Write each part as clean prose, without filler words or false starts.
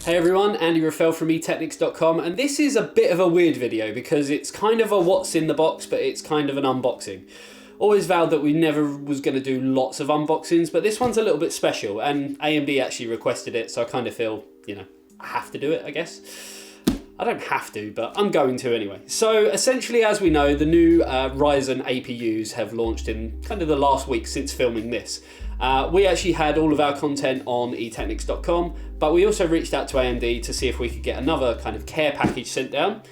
Hey everyone, Andy Raffel from eTeknix.com, and this is a bit of a weird video because it's kind of a what's in the box, but it's kind of an unboxing. Always vowed that we never was going to do lots of unboxings, but this one's a little bit special, and AMD actually requested it, so I kind of feel, you know, I have to do it, I guess. I don't have to, but I'm going to anyway. So essentially, as we know, the new Ryzen APUs have launched in kind of the last week since filming this. We actually had all of our content on eTeknix.com, but we also reached out to AMD to see if we could get another kind of care package sent down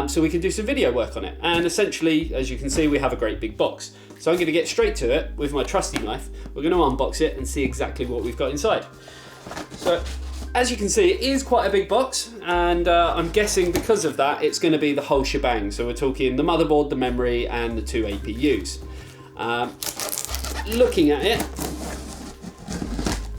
so we could do some video work on it. And essentially, as you can see, we have a great big box. So I'm going to get straight to it with my trusty knife. We're going to unbox it and see exactly what we've got inside. So as you can see, it is quite a big box, and I'm guessing because of that, it's going to be the whole shebang. So we're talking the motherboard, the memory, and the two APUs. Looking at it,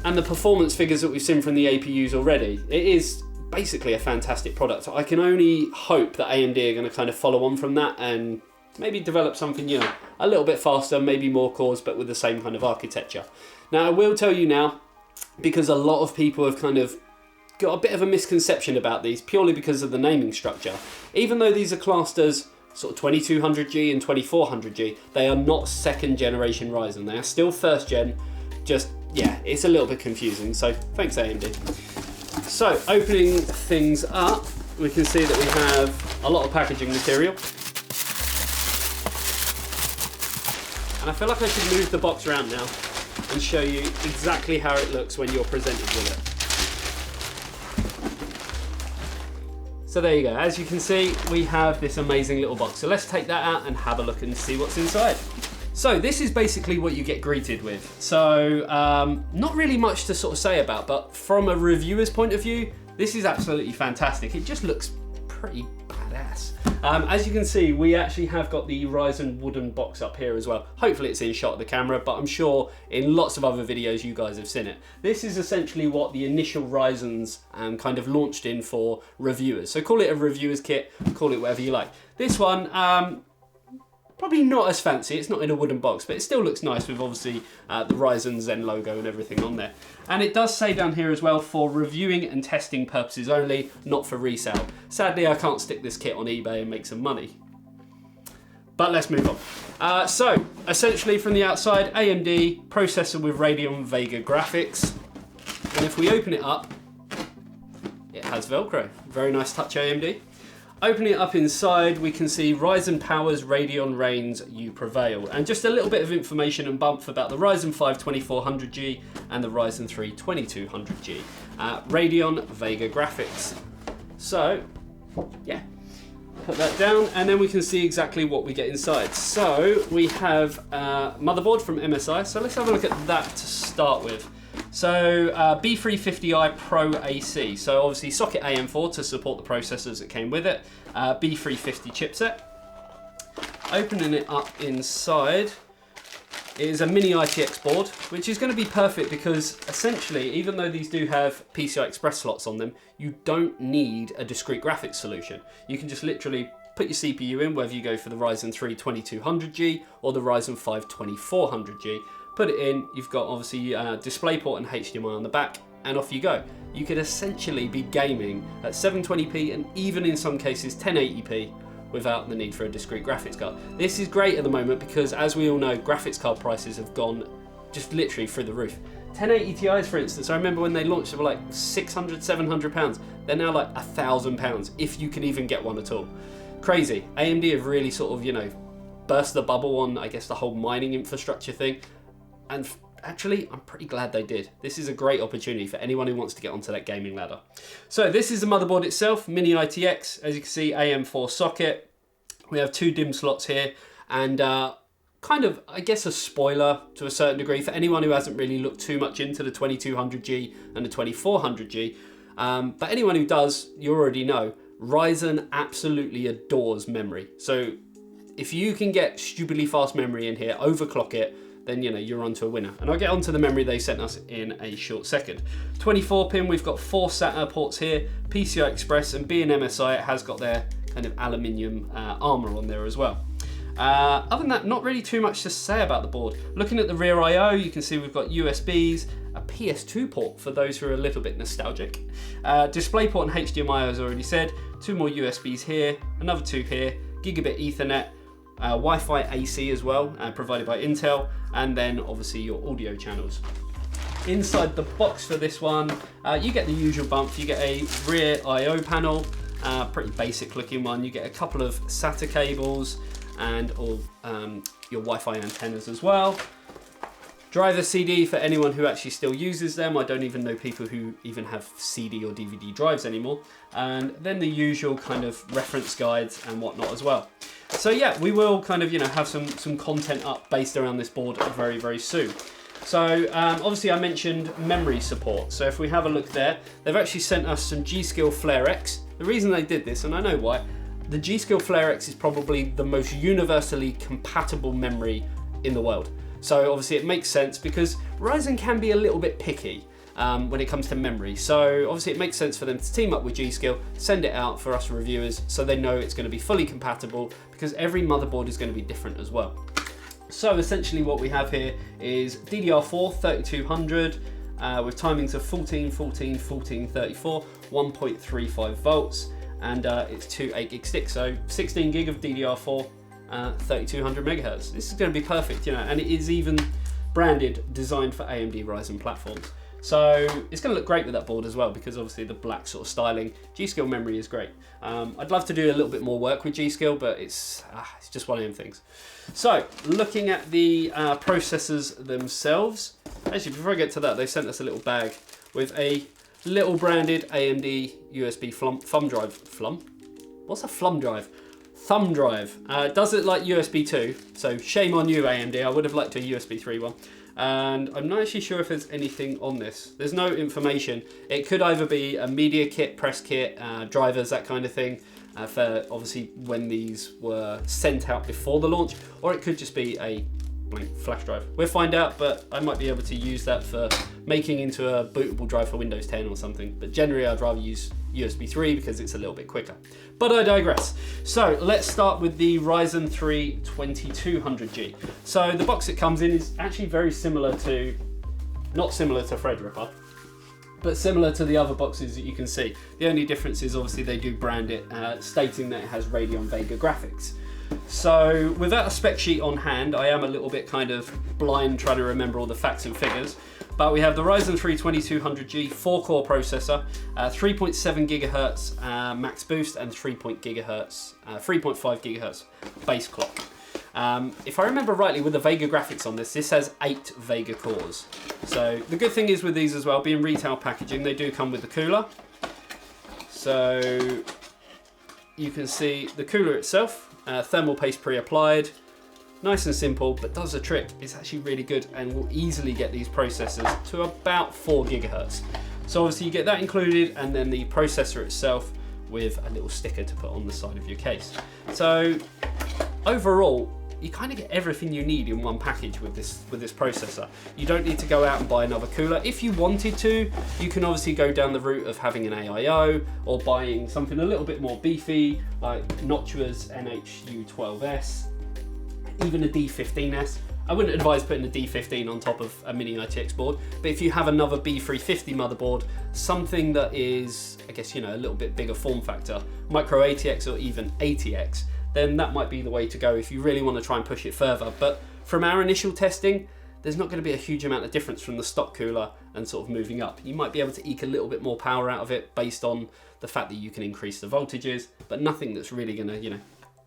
and the performance figures that we've seen from the APUs already, it is basically a fantastic product. I can only hope that AMD are going to kind of follow on from that and maybe develop something, you know, a little bit faster, maybe more cores, but with the same kind of architecture. Now, I will tell you now, because a lot of people have kind of got a bit of a misconception about these purely because of the naming structure. Even though these are classed as sort of 2200G and 2400G, they are not second generation Ryzen. They are still first gen, just, yeah, it's a little bit confusing, so thanks AMD. So, opening things up, we can see that we have a lot of packaging material. And I feel like I should move the box around now and show you exactly how it looks when you're presented with it. So there you go, as you can see, we have this amazing little box. So let's take that out and have a look and see what's inside. So this is basically what you get greeted with. So not really much to sort of say about, but from a reviewer's point of view, this is absolutely fantastic. It just looks pretty badass. As you can see, we actually have got the Ryzen wooden box up here as well. Hopefully it's in shot of the camera, but I'm sure in lots of other videos you guys have seen it. This is essentially what the initial Ryzens kind of launched in for reviewers. So call it a reviewer's kit, call it whatever you like. This one, probably not as fancy, it's not in a wooden box, but it still looks nice with obviously the Ryzen Zen logo and everything on there. And it does say down here as well, for reviewing and testing purposes only, not for resale. Sadly, I can't stick this kit on eBay and make some money. But let's move on. So, essentially from the outside, AMD processor with Radeon Vega graphics. And if we open it up, it has Velcro. Very nice touch, AMD. Opening it up inside, we can see Ryzen powers, Radeon reigns, you prevail. And just a little bit of information and bump about the Ryzen 5 2400G and the Ryzen 3 2200G. Radeon Vega graphics. So, yeah, put that down, and then we can see exactly what we get inside. So, we have motherboard from MSI. So let's have a look at that to start with. So B350i Pro AC, so obviously socket AM4 to support the processors that came with it, B350 chipset. Opening it up inside is a mini-itx board, which is going to be perfect because essentially, even though these do have PCI Express slots on them, you don't need a discrete graphics solution. You can just literally put your CPU in, whether you go for the Ryzen 3 2200G or the Ryzen 5 2400G. Put it in, you've got obviously DisplayPort and HDMI on the back, and off you go. You could essentially be gaming at 720p and even in some cases 1080p without the need for a discrete graphics card. This is great at the moment because, as we all know, graphics card prices have gone just literally through the roof. 1080 Ti's, for instance, I remember when they launched, they were like 600, 700 pounds. They're now like £1,000, if you can even get one at all. Crazy. AMD have really sort of, you know, burst the bubble on, I guess, the whole mining infrastructure thing. And actually, I'm pretty glad they did. This is a great opportunity for anyone who wants to get onto that gaming ladder. So this is the motherboard itself, mini-itx. As you can see, AM4 socket. We have two DIMM slots here, and kind of, I guess, a spoiler to a certain degree for anyone who hasn't really looked too much into the 2200G and the 2400G. But anyone who does, you already know, Ryzen absolutely adores memory. So if you can get stupidly fast memory in here, overclock it, then you know you're onto a winner. And I'll get onto the memory they sent us in a short second. 24 pin, we've got 4 SATA ports here, PCI Express, and being MSI, it has got their kind of aluminium armor on there as well. Other than that, not really too much to say about the board. Looking at the rear I/O, you can see we've got USBs, a PS2 port for those who are a little bit nostalgic. DisplayPort and HDMI, as I already said. 2 more USBs here, another 2 here, gigabit Ethernet, Wi-Fi AC as well, provided by Intel, and then obviously your audio channels. Inside the box for this one, you get the usual bump. You get a rear I/O panel, pretty basic looking one. You get a couple of SATA cables and all your Wi-Fi antennas as well. Driver CD for anyone who actually still uses them. I don't even know people who even have CD or DVD drives anymore. And then the usual kind of reference guides and whatnot as well. So yeah, we will kind of, have some content up based around this board very, very soon. So obviously I mentioned memory support. So if we have a look there, they've actually sent us some G.skill FlareX. The reason they did this, and I know why, the G.skill FlareX is probably the most universally compatible memory in the world. So obviously it makes sense because Ryzen can be a little bit picky when it comes to memory. So obviously it makes sense for them to team up with G.skill, send it out for us reviewers so they know it's going to be fully compatible, because every motherboard is going to be different as well. So essentially what we have here is DDR4 3200 with timings of 14, 14, 14, 34, 1.35 volts, and it's 2 8GB sticks, so 16 gig of DDR4, 3200 megahertz. This is going to be perfect, and it is even branded, designed for AMD Ryzen platforms. So it's going to look great with that board as well, because obviously the black sort of styling. G.skill memory is great. I'd love to do a little bit more work with G.skill, but it's just one of them things. So looking at the processors themselves, actually before I get to that, they sent us a little bag with a little branded AMD USB thumb drive. What's a thumb drive? Thumb drive. Does it like USB 2? So shame on you, AMD. I would have liked a USB 3 one. And I'm not actually sure if there's anything on this. There's no information. It could either be a media kit, press kit, drivers, that kind of thing, for obviously when these were sent out before the launch, or it could just be a blank flash drive. We'll find out, but I might be able to use that for making into a bootable drive for Windows 10 or something. But generally I'd rather use USB 3 because it's a little bit quicker. But I digress. So let's start with the Ryzen 3 2200G. So the box it comes in is actually very similar to, not similar to Threadripper, but similar to the other boxes that you can see. The only difference is obviously they do brand it, stating that it has Radeon Vega graphics. So without a spec sheet on hand, I am a little bit kind of blind trying to remember all the facts and figures. But we have the Ryzen 3 2200G 4-core processor, 3.7 GHz max boost, and 3.5 GHz base clock. If I remember rightly, with the Vega graphics on this has 8 Vega cores. So the good thing is with these as well, being retail packaging, they do come with the cooler. So you can see the cooler itself, thermal paste pre-applied. Nice and simple, but does the trick. It's actually really good and will easily get these processors to about 4 GHz. So obviously you get that included, and then the processor itself with a little sticker to put on the side of your case. So overall, you kind of get everything you need in one package with this processor. You don't need to go out and buy another cooler. If you wanted to, you can obviously go down the route of having an AIO or buying something a little bit more beefy, like Noctua's NHU12S, even a D15S. I wouldn't advise putting a D15 on top of a mini-itx board, but if you have another B350 motherboard, something that is, I guess, a little bit bigger form factor, micro ATX or even ATX, then that might be the way to go if you really want to try and push it further. But from our initial testing, there's not going to be a huge amount of difference from the stock cooler and sort of moving up. You might be able to eke a little bit more power out of it based on the fact that you can increase the voltages, but nothing that's really going to,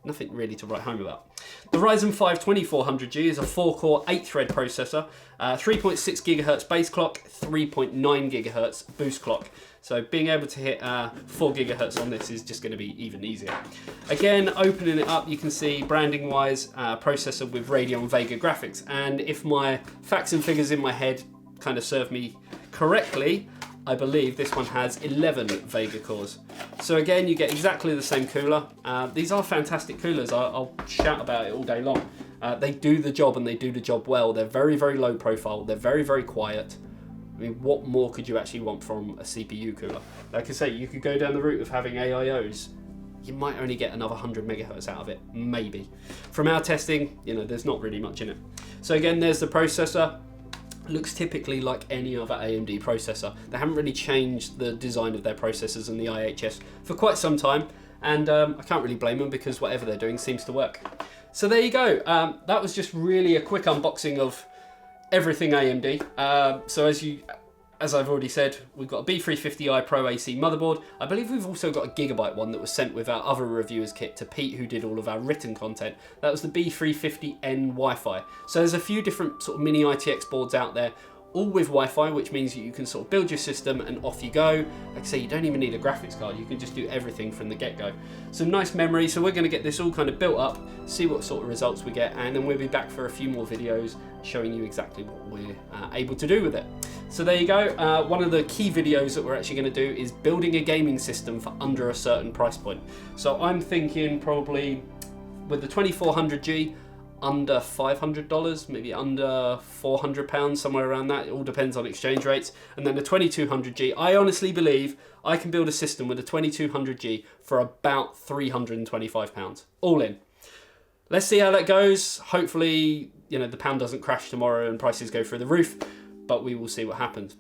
nothing really to write home about. The Ryzen 5 2400G is a 4-core, 8-thread processor, 3.6 GHz base clock, 3.9 GHz boost clock. So being able to hit 4 GHz on this is just going to be even easier. Again, opening it up, you can see branding-wise, processor with Radeon Vega graphics. And if my facts and figures in my head kind of serve me correctly, I believe this one has 11 Vega cores. So again, you get exactly the same cooler. These are fantastic coolers. I'll shout about it all day long. They do the job, and they do the job well. They're very, very low profile. They're very, very quiet. I mean, what more could you actually want from a CPU cooler? Like I say, you could go down the route of having AIOs. You might only get another 100 megahertz out of it, maybe. From our testing, there's not really much in it. So again, there's the processor. looks typically like any other AMD processor. They haven't really changed the design of their processors and the IHS for quite some time, and I can't really blame them because whatever they're doing seems to work. So there you go. That was just really a quick unboxing of everything AMD. So as I've already said, we've got a B350i Pro AC motherboard. I believe we've also got a Gigabyte one that was sent with our other reviewers kit to Pete, who did all of our written content. That was the B350N Wi-Fi. So there's a few different sort of mini-itx boards out there, all with Wi-Fi, which means you can sort of build your system and off you go. Like I say, you don't even need a graphics card. You can just do everything from the get-go. Some nice memory. So we're going to get this all kind of built up, see what sort of results we get, and then we'll be back for a few more videos showing you exactly what we're able to do with it. So there you go. One of the key videos that we're actually going to do is building a gaming system for under a certain price point. So I'm thinking probably with the 2400G, under $500, maybe under £400, somewhere around that. It all depends on exchange rates. And then the 2200G, I honestly believe I can build a system with a 2200G for about £325, all in. Let's see how that goes. Hopefully, you know, the pound doesn't crash tomorrow and prices go through the roof, but we will see what happens.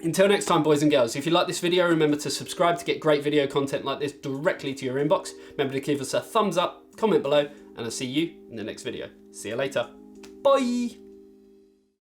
Until next time, boys and girls, if you like this video, remember to subscribe to get great video content like this directly to your inbox. Remember to give us a thumbs up, comment below, and I'll see you in the next video. See you later. Bye.